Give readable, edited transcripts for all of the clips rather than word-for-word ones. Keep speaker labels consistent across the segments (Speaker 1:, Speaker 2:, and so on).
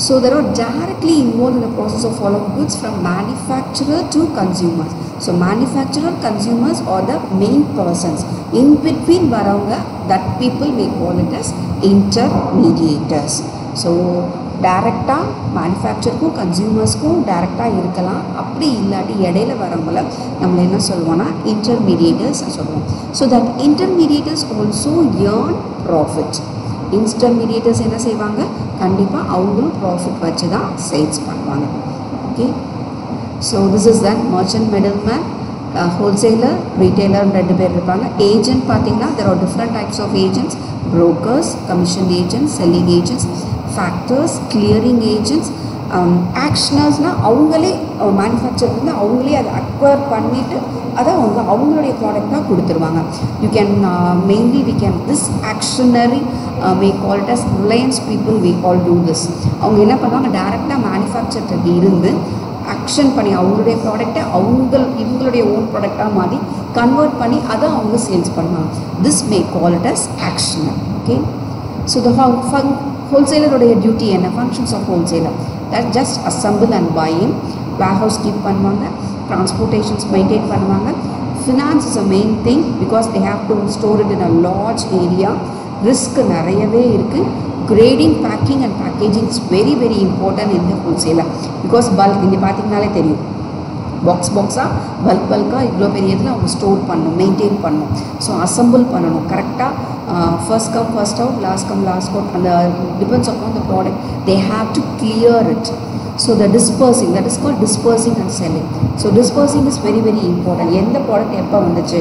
Speaker 1: So they are directly involved in the process of flow of goods from manufacturer to consumers. So manufacturer, consumers are the main persons. In between varavanga, that people may call it as intermediators. So டைரெக்டாக மேனுஃபேக்சருக்கும் கன்சியூமர்ஸ்க்கும் டைரெக்டாக இருக்கலாம். அப்படி இல்லாட்டி இடையில வரவங்கள நம்மள என்ன சொல்லுவோம்னா இன்டர்மீடியேட்டர்ஸ் சொல்லுவோம். So that intermediators also earn profit. Intermediators என்ன செய்வாங்க, கண்டிப்பாக அவங்களும் ப்ராஃபிட் வச்சு தான் சேல்ஸ் பண்ணுவாங்க. Okay, so this is that merchant middleman, wholesaler, retailer ரெண்டு பேர் இருப்பாங்க. ஏஜென்ட் பார்த்தீங்கன்னா there are different types of agents, brokers, commission agents, selling agents, factors, clearing agents, ஆக்ஷனர்ஸ்னால் அவங்களே மேனுஃபேக்சர் வந்து அவங்களே அதை அக்வயர் பண்ணிவிட்டு அதை அவங்களுடைய ப்ராடக்டாக கொடுத்துருவாங்க. You can mainly we can this ஆக்ஷனரி may call it as Reliance people we call to this. அவங்க என்ன பண்ணுவாங்க, டைரெக்டாக மேனுஃபேக்சர்கிட்ட இருந்து ஆக்ஷன் பண்ணி அவங்களுடைய ப்ராடக்டை இவங்களுடைய ஓன் ப்ராடக்டாக மாற்றி கன்வெர்ட் பண்ணி அதை அவங்க சேல்ஸ் பண்ணுவாங்க. This may call it as auctioneer. Okay, so the ஹோல்சேலருடைய டியூட்டி என்ன, functions of wholesaler, that just assemble and buying, warehouse keep பண்ணுவாங்க, டிரான்ஸ்போர்ட்டேஷன்ஸ் மெயின்டைன் பண்ணுவாங்க. Finance is a main thing because they have to store it in a large area. Risk நிறையவே இருக்குது. Grading, packing and packaging is very very important in the wholesaler because bulk இங்கே பார்த்தீங்கனாலே தெரியும், பாக்ஸாக பல்காக இவ்வளோ பெரிய இதில் அவங்க ஸ்டோர் பண்ணணும், மெயின்டைன் பண்ணணும். ஸோ அசம்பிள் பண்ணணும் கரெக்டாக. First come first out, last come last out, அந்த depends upon the product. They have to clear it. So the dispersing, that is called dispersing and selling. So dispersing is very very important. எந்த product எப்போ வந்துச்சு,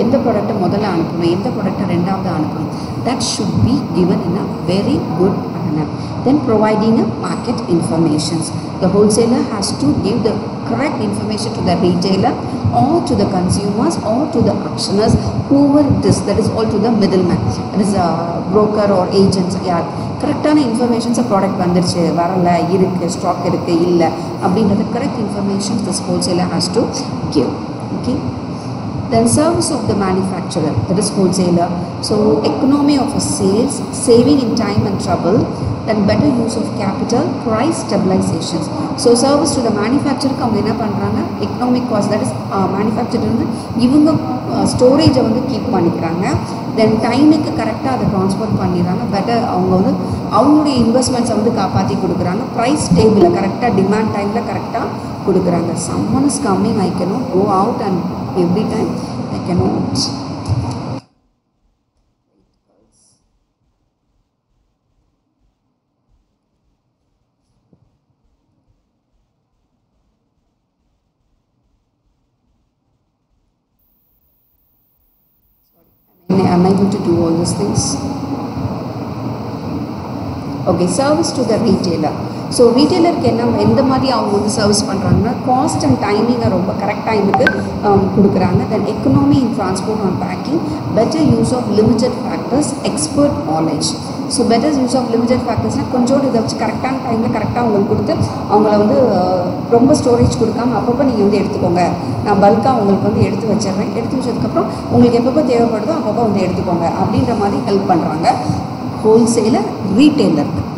Speaker 1: எந்த ப்ராடக்ட்டை முதல்ல அனுப்பணும், எந்த ப்ராடக்ட்டை ரெண்டாவது அனுப்பணும், that should be given in a very good manner. Then providing a market informations. The wholesaler has to give the correct information to the retailer or to the consumers or to the auctioneers, whoever it is, that is all to the middleman, that is a broker or agents. யார் கரெக்டான இன்ஃபர்மேஷன்ஸை product வந்துருச்சு, வரலை, இருக்குது, stock இருக்குது, இல்லை அப்படின்றது correct informations this wholesaler has to give. Okay, then service of the manufacturer, that is wholesaler. So economy of sales, saving in time and trouble, then better use of capital, price stabilizations. So service to the manufacturer அவங்க என்ன பண்ணுறாங்க, economic cost, that is manufacturer வந்து இவங்க ஸ்டோரேஜை வந்து keep பண்ணிக்கிறாங்க. தென் டைமுக்கு கரெக்டாக அதை ட்ரான்ஸ்ஃபர் பண்ணிடுறாங்க. பெட்டர் அவங்க வந்து அவங்களுடைய இன்வெஸ்ட்மெண்ட்ஸை வந்து காப்பாற்றி கொடுக்குறாங்க. ப்ரைஸ் டேபிளில் கரெக்டாக டிமாண்ட் டைமில் கரெக்டாக கொடுக்குறாங்க. someone is coming, I cannot go out and every time I cannot. Sorry, I'm unable to do all these things. Okay, service to the retailer. So ரீட்டைலருக்கு என்ன எந்த மாதிரி அவங்க வந்து சர்வீஸ் பண்ணுறாங்கன்னா, காஸ்ட் அண்ட் டைமிங்கை ரொம்ப கரெக்ட் டைமுக்கு கொடுக்குறாங்க. Then economy in transport and packing, better use of limited factors, expert knowledge. So better use of limited ஃபேக்டர்ஸ்னால் கொஞ்சோடு இதை வச்சு கரெக்டான டைமில் கரெக்டாக அவங்களுக்கு கொடுத்து அவங்கள வந்து ரொம்ப ஸ்டோரேஜ் கொடுக்காம அப்பப்போ நீங்கள் வந்து எடுத்துக்கோங்க, நான் பல்காக உங்களுக்கு வந்து எடுத்து வச்சிடுறேன், எடுத்து வச்சதுக்கப்புறம் உங்களுக்கு எப்பப்போ தேவைப்படுதோ அப்பப்போ வந்து எடுத்துக்கோங்க அப்படின்ற மாதிரி ஹெல்ப் பண்ணுறாங்க ஹோல்சேலர் ரீட்டைலருக்கு.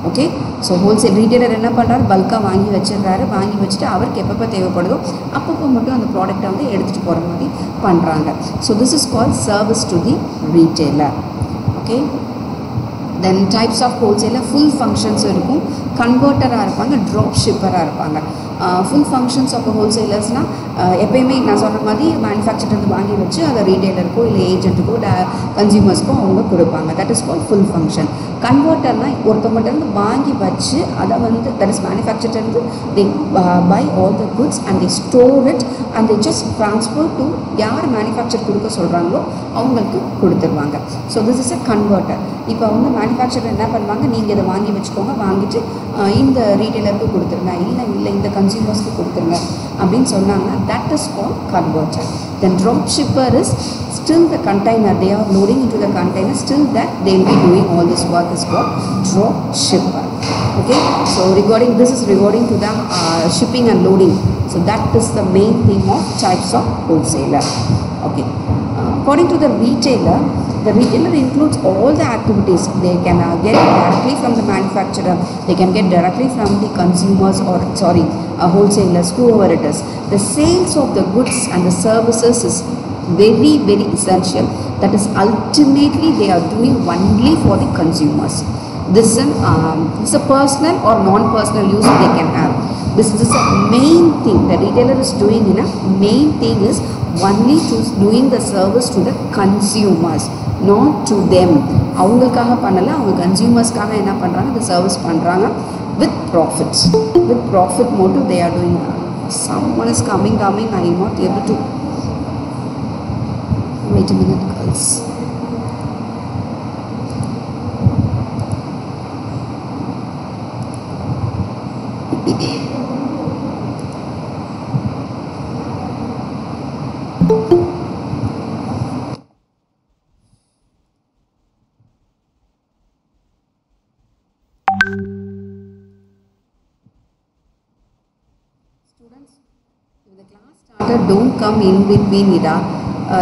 Speaker 1: ஓகே, ஸோ ஹோல்சேல் ரீட்டைலர் என்ன பண்ணுறாரு, பல்காக வாங்கி வச்சிடுறாரு. வாங்கி வச்சுட்டு அவருக்கு எப்பப்போ தேவைப்படுதோ அப்பப்போ மட்டும் அந்த ப்ராடக்டை வந்து எடுத்துகிட்டு போகிற மாதிரி பண்ணுறாங்க. So this is called service to the retailer. Okay, then types of wholesaler full functions இருக்கும், கன்வெர்ட்டராக இருப்பாங்க, ட்ராப் ஷிப்பராக இருப்பாங்க. ஃபுல் ஃபங்க்ஷன்ஸ் ஆஃப் ஹோல்சேலர்ஸ்னால் எப்போயுமே நான் சொல்கிற மாதிரி மேனுஃபேக்சர்லேருந்து வாங்கி வச்சு அதை ரீட்டைலருக்கோ இல்லை ஏஜென்ட்டுக்கோ கன்சியூமர்ஸ்க்கோ அவங்க கொடுப்பாங்க. That is called full function. கன்வெர்ட்டர்னால் ஒருத்தவங்கள்ட்ட வாங்கி வச்சு அதை வந்து தட் இஸ் மேனுஃபேக்சர்லேருந்து they buy all the goods and they store it and they just transfer to யார் மேனுஃபேக்சர் கொடுக்க சொல்கிறாங்களோ அவங்களுக்கு கொடுத்துருவாங்க. So this is a converter. இப்போ வந்து மேனுஃபேக்சரர் என்ன பண்ணுவாங்க, நீங்கள் இதை வாங்கி வச்சுக்கோங்க, வாங்கிட்டு இந்த ரீட்டைலருக்கு கொடுத்துருங்க, இல்லை இந்த கன்சியூமர்ஸ்க்கு கொடுத்துருங்க அப்படின்னு சொன்னாங்க. That is called converter. Then drop shipper is still the container, they are loading into the container, still that they will be doing all this work is called drop shipper. Okay, so regarding this is regarding to the shipping and loading. So that is the main thing of types of wholesaler. Okay, according to the retailer, The retailer includes all the activities. They can get directly from the manufacturer, they can get directly from the consumers or wholesalers, whoever it is. The sales of the goods and the services is very very essential. That is ultimately they are doing only for the consumers. This is a personal or non-personal use they can have. This is a main thing the retailer is doing. Main thing is only to doing the service to the consumers, not to them. அவங்களுக்காக பண்ணல, அவங்க கன்சியூமர்ஸ்க்காக என்ன பண்ணுறாங்க, இந்த service பண்ணுறாங்க with profits. With profit motive they are doing. Someone is coming, I am not able to. Wait a minute, girls. Students, if the class started, don't come in between it.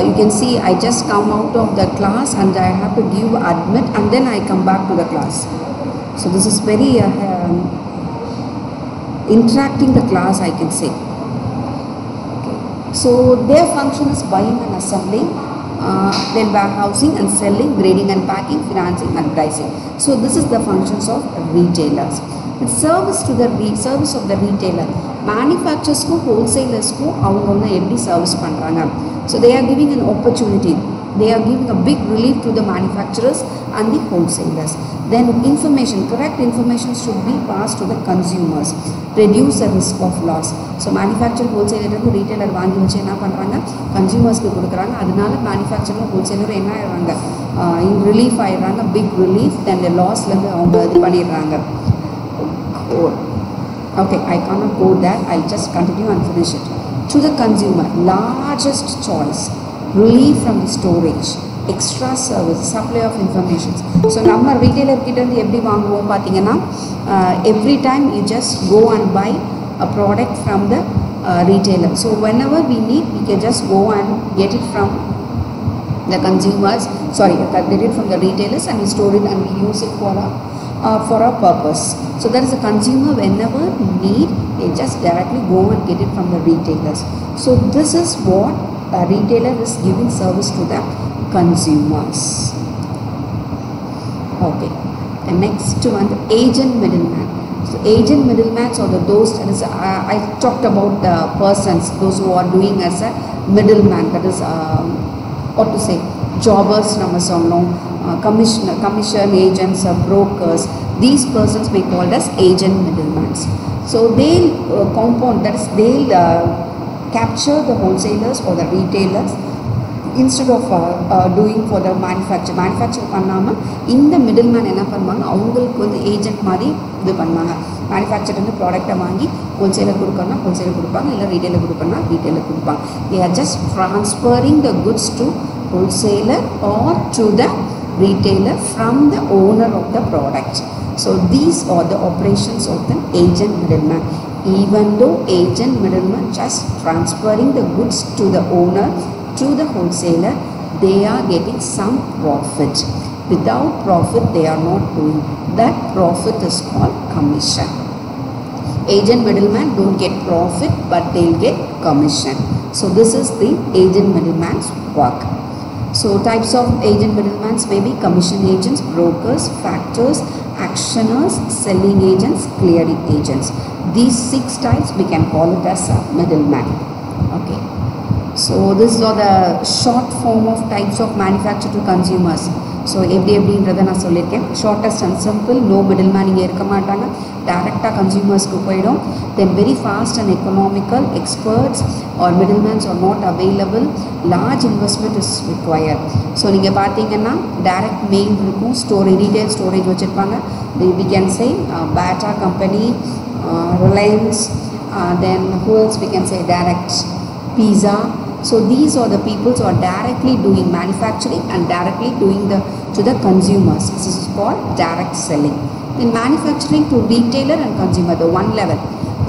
Speaker 1: You can see I just come out of the class and I have to give admit and then I come back to the class. So this is very interacting the class, I can say. Okay. So their function is buying and assembling, then warehousing and selling, grading and packing, financing and pricing. So this is the functions of retailers. It's service of the retailer. Manufacturers ko, wholesalers ko, avanga every service பண்றாங்க. So they are giving an opportunity. They are giving a big relief to the manufacturers and the wholesalers. Then information, correct information should be passed to the consumers. Reduce the risk of loss. So manufacturer, wholesaler and retailer வாங்கி வச்சு என்ன பண்றாங்க, கன்சியூமர்ஸ்க்கு கொடுக்குறாங்க. அதனால manufacturer wholesaler என்ன ஆயிடுறாங்க, in relief ஆயிடுறாங்க, big relief. Then the lossல இருந்து அவங்க இது பண்ணிடுறாங்க. Okay, I cannot go there. I'll just continue and finish it. To the consumer, largest choice, relief from the storage, extra service, supply of information. So நம்ம retailer கிட்ட இருந்து எப்படி வாங்குவோம் பார்த்தீங்கன்னா, every time you just go and buy a product from the retailer. So whenever we need, we can just go and get it from the consumers, get it from the retailers and we store it and we use it for a purpose. So that is a consumer, whenever need, they just directly go and get it from the retailers. So this is what a retailer is giving service to the consumers. Okay, and next one, the agent middleman. So agent middlemen are those, I talked about the persons, those who are doing as a middleman, that is what to say, jobbers, commission agents, brokers. These persons may be called as agent middlemen. So they'll compound, that is they'll capture the wholesalers or the retailers instead of doing for the manufacture பண்ணாம இந்த middleman என்ன பண்ணுவாங்க, அவங்களுக்கு வந்து agent மாதிரி இது பண்ணுவாங்க. Manufacture வந்து ப்ராடக்ட்டை வாங்கி ஹோல்சேலர் கொடுக்கணும்னா ஹோல்சேலர் கொடுப்பாங்க, இல்லை ரீட்டெயிலர் கொடுக்கணும்னா ரீட்டெயிலர் கொடுப்பாங்க. They are just transferring the goods to wholesaler or to the retailer from the owner of the product. So these are the operations of the agent middleman. Even though agent middleman just transferring the goods to the owner, to the wholesaler, they are getting some profit. Without profit they are not doing. That profit is called commission. Agent middleman don't get profit, but they'll get commission. So this is the agent middleman's work. So types of agent middlemen may be commission agents, brokers, factors, actioners, selling agents, clearing agents. These 6 types we can call it as a middleman. Okay. So these are the short form of types of manufacturer to consumers. So எப்படின்றதை நான் சொல்லியிருக்கேன். Shortest and simple, no middleman இங்கே இருக்க மாட்டாங்க, டைரெக்டாக கன்சியூமர்ஸ்க்கு போயிடும். Then very fast and economical, experts or middlemen are not available, large investment is required. So நீங்கள் பார்த்தீங்கன்னா direct mail இருக்கும், storage, retail storage வச்சுருப்பாங்க. We can say Bata company, Reliance, then who else we can say, direct Pizza. So these are the people who are directly doing manufacturing and directly doing to the consumers. This is called direct selling. In manufacturing to retailer and consumer, the one level.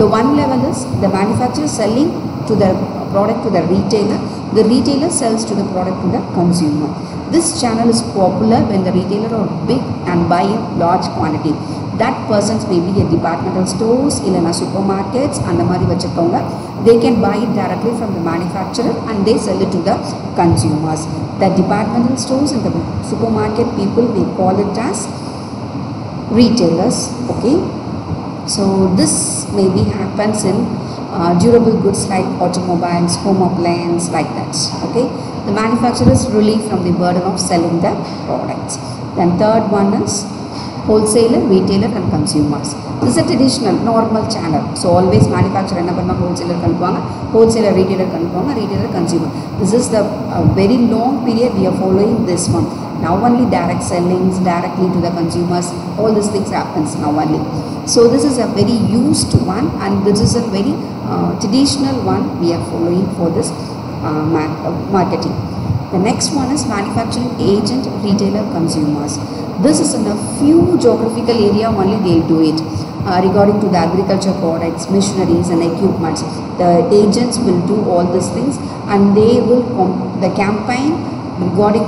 Speaker 1: The one level is the manufacturer selling to the product to the retailer sells to the product to the consumer. This channel is popular when the retailer are big and buy in large quantity. That persons may be at departmental stores, illana supermarkets, and the mari vachirukavanga. They can buy it directly from the manufacturer and they sell it to the consumers. The departmental stores and the supermarket people, they call it as retailers. Okay, so this maybe happens in durable goods like automobiles, home appliances, like that. Okay, the manufacturers relieve from the burden of selling the products. Then third one is wholesaler, retailer and consumers. This is a traditional normal channel. So always manufacturer enna panna wholesaler kanupanga, wholesaler retailer kanupanga, retailer consumer. This is the very long period we are following this one. Now only direct sellings directly to the consumers, all these things happens now only. So this is a very used one and this is a very traditional one we are following for this marketing. The next one is manufacturing agent, retailer, consumers. This is in a few geographical area only they do it. Regarding to the agriculture products, machineries and equipments, the agents will do all these things and they will the campaign regarding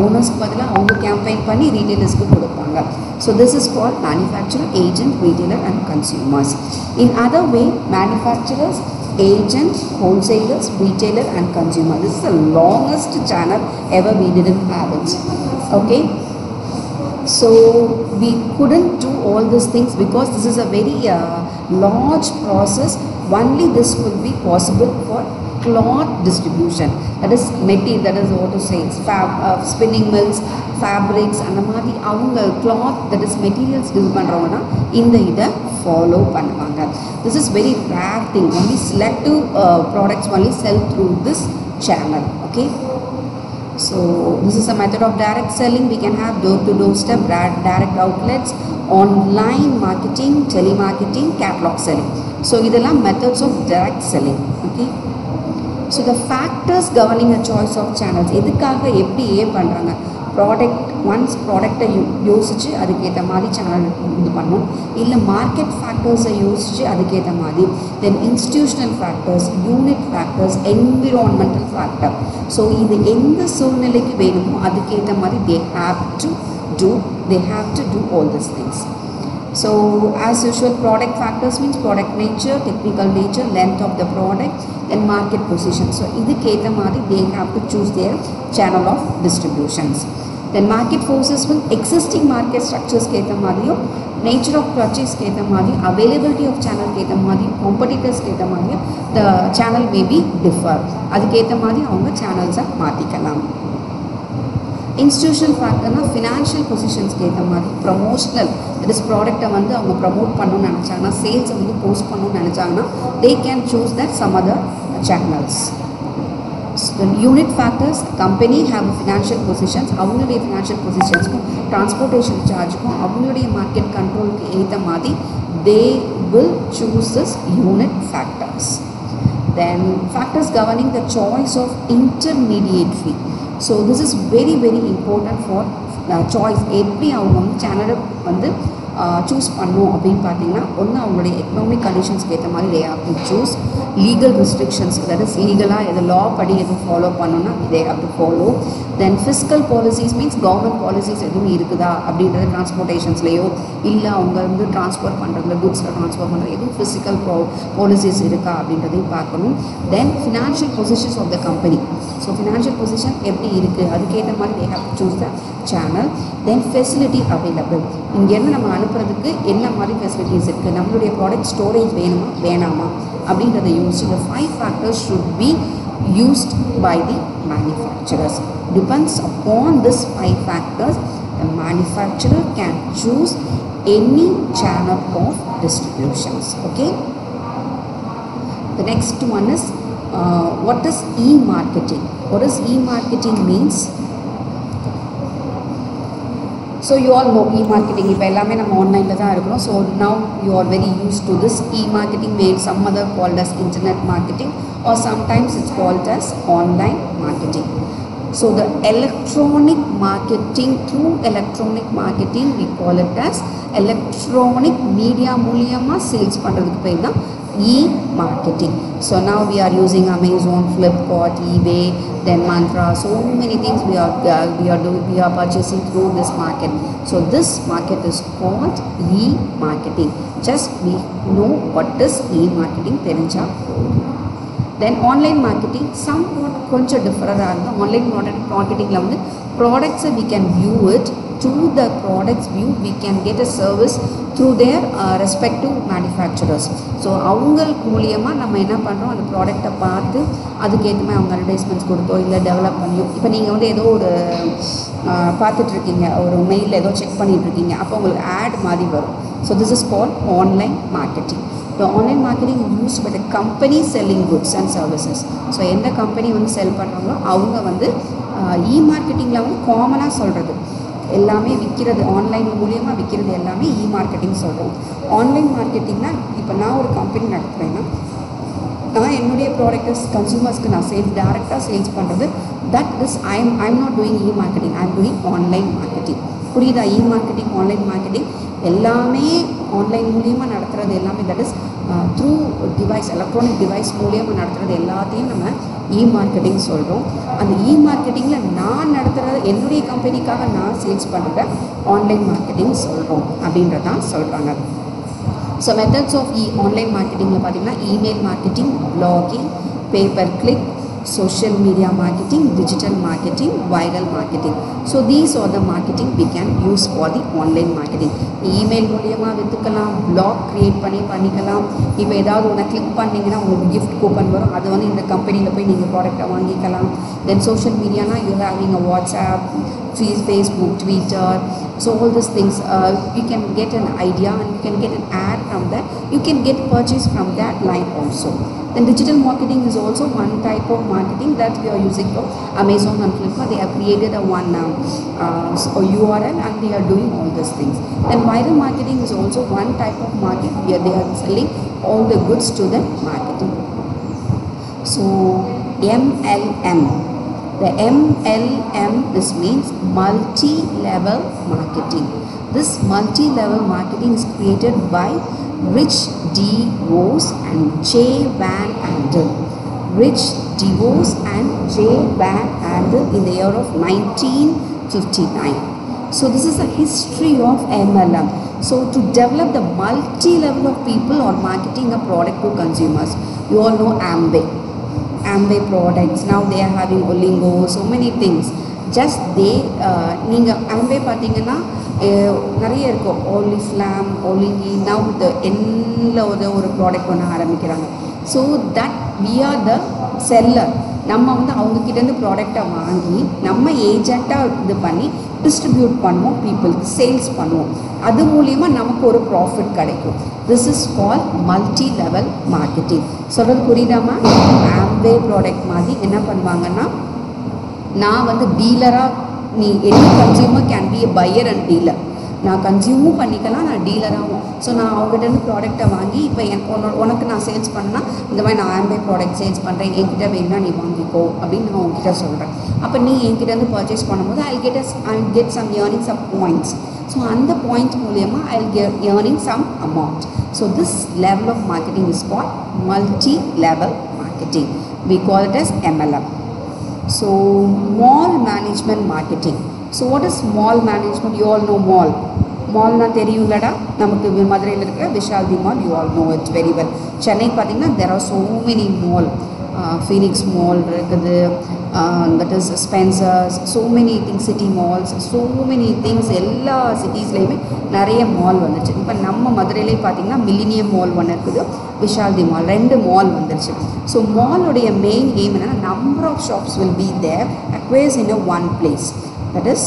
Speaker 1: owners badala avanga campaign panni retailers ku kodupanga. So this is called manufacturer, agent, retailer and consumers. In other way, manufacturers, agents, wholesalers, retailer and consumer. This is the longest channel ever we didn't have it. Okay, so we couldn't do all these things because this is a very large process. Only this will be possible for cloth distribution, that is material, that is what to say, spinning mills, fabrics and the மாதிரி அவங்க cloth, that is materials use பண்றவங்க இந்த இதை follow பண்ணுவாங்க. This is very rare thing. Only selective products only sell through this channel. Okay, so this is a method of direct selling. We can have door-to-door step, direct outlets, online marketing, telemarketing, catalog selling. So இதெல்லாம் methods of direct selling. Okay, so the factors governing a choice of channels, எதுக்காக எப்படி பண்றாங்க, product once ப்ராடக்டை யோசிச்சு அதுக்கேற்ற மாதிரி channel இது பண்ணணும், இல்லை மார்க்கெட் ஃபேக்டர்ஸை யோசிச்சு அதுக்கேற்ற மாதிரி, then institutional factors, unit factors, environmental factor. So இது எந்த சூழ்நிலைக்கு வேணுமோ அதுக்கேற்ற மாதிரி they have to do all these things. So as usual, product factors means product nature, technical nature, length of the product, then market position. So iduketa mari they have to choose their channel of distributions. Then market forces will existing market structures keta mariyo, nature of purchase keta mari, availability of channel keta mari, competitors keta mari, the channel may be differ. Aduketa mari avanga channels ah maatikalam. Institutional factor na financial positions கேத்த மாதிரி, promotional, that is ப்ராடக்டை வந்து அவங்க promote பண்ணணும்னு நினச்சாங்கன்னா, சேல்ஸை வந்து post பண்ணணும்னு நினச்சாங்கன்னா they can choose that some other channels. So the unit factors, company have financial positions, அவங்களுடைய financial positionsக்கும் transportation chargeக்கும் அவங்களுடைய market controlக்கு ஏற்ற மாதிரி they will choose this unit factors. Then factors governing the choice of intermediary. So this is very important for choice. எப்படி அவங்க வந்து சேனலை வந்து choose பண்ணணும் அப்படின்னு பார்த்தீங்கன்னா, ஒன்று அவங்களுடைய எக்கனாமிக் கண்டிஷன்ஸ்க்கு ஏற்ற மாதிரி they have to choose. Legal restrictions, that is லீகலாக எது லா படி எதுவும் ஃபாலோ பண்ணணும்னா they have to follow. Then fiscal policies means government policies எதுவும் இருக்குதா அப்படின்றது, டிரான்ஸ்போர்ட்டேஷன்ஸ்லையோ இல்லை அவங்க வந்து ட்ரான்ஸ்ஃபர் பண்ணுறதுல குட்ஸில் ட்ரான்ஸ்ஃபர் பண்ணுறது எதுவும் ஃபிசிக்கல் பாலிசிஸ் இருக்கா அப்படின்றதையும் பார்க்கணும். Then financial positions of the company. So financial position எப்படி இருக்குது அதுக்கேற்ற மாதிரி they have to choose the channel. Then facility available, இங்கேருந்து நம்ம அனுப்புறதுக்கு என்ன மாதிரி ஃபெசிலிட்டிஸ் இருக்குது, நம்மளுடைய ப்ராடக்ட் ஸ்டோரேஜ் வேணுமா வேணாமா அப்படின்றத யோசிச்சு the 5 factors should be used by the manufacturers. Depends upon this 5 factors, the manufacturer can choose any channel of distributions. Okay, the next one is what is e-marketing. What does e-marketing means? So you all know e-marketing, இப்போ எல்லாமே நம்ம ஆன்லைனில் தான் இருக்கிறோம். So now you are very used to this e-marketing, made some other called as internet marketing or sometimes it's called as online marketing. So the electronic marketing, through electronic marketing we call it as electronic media மூலியமாக sales பண்ணுறதுக்கு பேர் தான் e-marketing. So now we are using Amazon, Flipkart, eBay, then Mantra. So many things we are purchasing through this market. So this market is called e-marketing. Just we know what is e-marketing தெரிஞ்சா. Then online marketing somewhat கொஞ்சம் டிஃபரராக இருந்தால் online மார்க்கெட்டிங்கில் வந்து ப்ராடக்ட்ஸை we can view it to the products view, we can get a service through their respective manufacturers. So அவங்களுக்கு மூலியமாக நம்ம என்ன பண்ணுறோம், அந்த ப்ராடக்டை பார்த்து அதுக்கேற்ற மாதிரி அவங்க அட்வர்டைஸ்மெண்ட்ஸ் கொடுத்தோ இல்லை டெவலப் பண்ணியோ. இப்போ நீங்கள் வந்து ஏதோ ஒரு பார்த்துட்ருக்கீங்க, ஒரு மெயிலில் ஏதோ செக் பண்ணிகிட்ருக்கீங்க, அப்போ உங்களுக்கு ஆட் மாதிரி வரும். So this is called online marketing. The online marketing is used by the company selling goods and services. So எந்த கம்பெனி வந்து செல் பண்ணுறாங்களோ அவங்க வந்து இ-மார்க்கெட்டிங்கில் வந்து காமனாக சொல்கிறது எல்லாமே விற்கிறது, ஆன்லைன் மூலியமாக விற்கிறது எல்லாமே இ-மார்க்கெட்டிங் சொல்கிறோம். ஆன்லைன் மார்க்கெட்டிங்னால் இப்போ நான் ஒரு கம்பெனி நடத்துகிறேன்னா நான் என்னுடைய ப்ராடக்ட்டை கன்சூமர்ஸ்க்கு நான் டேரெக்டாக சேல்ஸ் பண்ணுறது, that is I'm not doing e marketing, I am doing online marketing. புரியுதா? இ-மார்க்கெட்டிங், ஆன்லைன் மார்க்கெட்டிங் எல்லாமே ஆன்லைன் மூலியமாக நடத்துகிறது எல்லாமே, that is through device, electronic device மூலியமாக நடத்துகிறது எல்லாத்தையும் நம்ம இ-மார்க்கெட்டிங் சொல்கிறோம். அந்த இ-மார்க்கெட்டிங்கில் நான் நடத்துகிறது என்னுடைய கம்பெனிக்காக நான் சேல்ஸ் பண்ணுறத ஆன்லைன் மார்க்கெட்டிங் சொல்கிறோம் அப்படின்றதான் சொல்கிறாங்க. ஸோ மெத்தட்ஸ் ஆஃப் ஆன்லைன் மார்க்கெட்டிங்கில் பார்த்திங்கன்னா email marketing, blogging, paper click, social media marketing, digital marketing, viral marketing. So these are the marketing we can use for the online marketing. email மூலமா வித்துக்கலாம், blog create பண்ணிக்கலாம். இப்போ ஏதாவது ஒன்று click பண்ணிங்கன்னா உங்களுக்கு gift coupon வரும், அது வந்து இந்த கம்பெனியில் போய் நீங்கள் ப்ராடக்டை வாங்கிக்கலாம். Then social media na you having a WhatsApp, Facebook, Twitter, so all these things you can get an idea and you can get an ad from that, you can get purchase from that line also. Then digital marketing is also one type of marketing that we are using for Amazon and Flipkart. They have created a one URL and they are doing all these things. Then viral marketing is also one type of market where they are selling all the goods to the marketing. So MLM. The MLM, this means multi-level marketing. This multi-level marketing is created by Rich DeVos and Jay Van Andel. Rich DeVos and Jay Van Andel in the year of 1959. So this is a history of MLM. So to develop the multi-level of people or marketing a product to consumers, you all know Amway products. Now they are having Olingo, so many things. Just they நீங்கள் Amway பார்த்தீங்கன்னா நிறைய இருக்கும், Oriflame, Olingi, now the எண்ணில் ஒரு product ஒன்று ஆரம்பிக்கிறாங்க. So that we are the seller. நம்ம வந்து அவங்கக்கிட்டேருந்து ப்ராடக்டை வாங்கி நம்ம ஏஜெண்ட்டாக இது பண்ணி டிஸ்ட்ரிபியூட் பண்ணுவோம், பீப்புளுக்கு சேல்ஸ் பண்ணுவோம், அது மூலிமா நமக்கு ஒரு ப்ராஃபிட் கிடைக்கும். This is call multi level marketing. சொல்கிறது புரியுதாமா? ஆம்வே ப்ராடக்ட் மாதிரி என்ன பண்ணுவாங்கன்னா, நான் வந்து டீலராக, நீ any consumer can be a pier and dealer. நான் கன்சியூமும் பண்ணிக்கலாம், நான் டீலராகவும். ஸோ நான் அவங்ககிட்டருந்து ப்ராடக்டை வாங்கி இப்போ உனக்கு நான் சேல்ஸ் பண்ணேன்னா இந்த மாதிரி நான் ஆம்பே ப்ராடக்ட் சேல்ஸ் பண்ணுறேன், என்கிட்ட வேணும்னா நீ வாங்கிக்கோ அப்படின்னு நான் உங்ககிட்ட சொல்கிறேன். அப்போ நீ என்கிட்டருந்து பர்ச்சேஸ் பண்ணும்போது I get some earning some points. So அந்த பாயிண்ட் மூலயமா I get earning some amount. So this level of marketing is called multi level marketing. We call it as MLM. So mall management marketing. So what is mall management? You all know mall. மால்னா தெரியும்லடா, நமக்கு மதுரையில் இருக்கிற விஷால்தி mall, you all know it very well. Chennai பார்த்திங்கன்னா there are so many mall. Phoenix mall இருக்குது, that is Spencer's, so many things, city malls, so many things. எல்லா சிட்டிஸ்லேயுமே நிறைய மால் வந்துச்சு. இப்போ நம்ம மதுரையிலே பார்த்திங்கன்னா மில்லினியம் மால் ஒன்று இருக்குது, விஷால்தி மால், 2 மால் வந்துருச்சு. ஸோ மாலோடைய மெயின் எய்ம் என்னென்னா, number of shops will be there acquires in a one place. That is,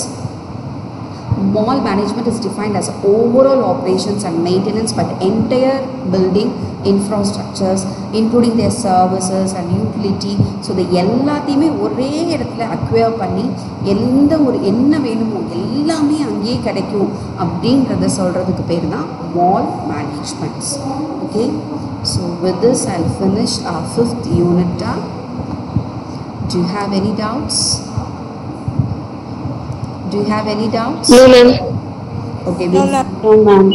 Speaker 1: mall management is defined as overall operations and maintenance by the entire building infrastructures including their services and utility. So the எல்லாத்தையுமே ஒரே இடத்துல acquire பண்ணி எந்த ஒரு என்ன வேணுமோ எல்லாமே அங்கேயே கிடைக்கும் அப்படின்றத சொல்கிறதுக்கு பேர் தான் mall managements. Okay, so with this I'll finish our 5th unit. Do you have any doubts? Do you have any doubts?
Speaker 2: No, ma'am.
Speaker 1: Okay,
Speaker 2: No, ma'am.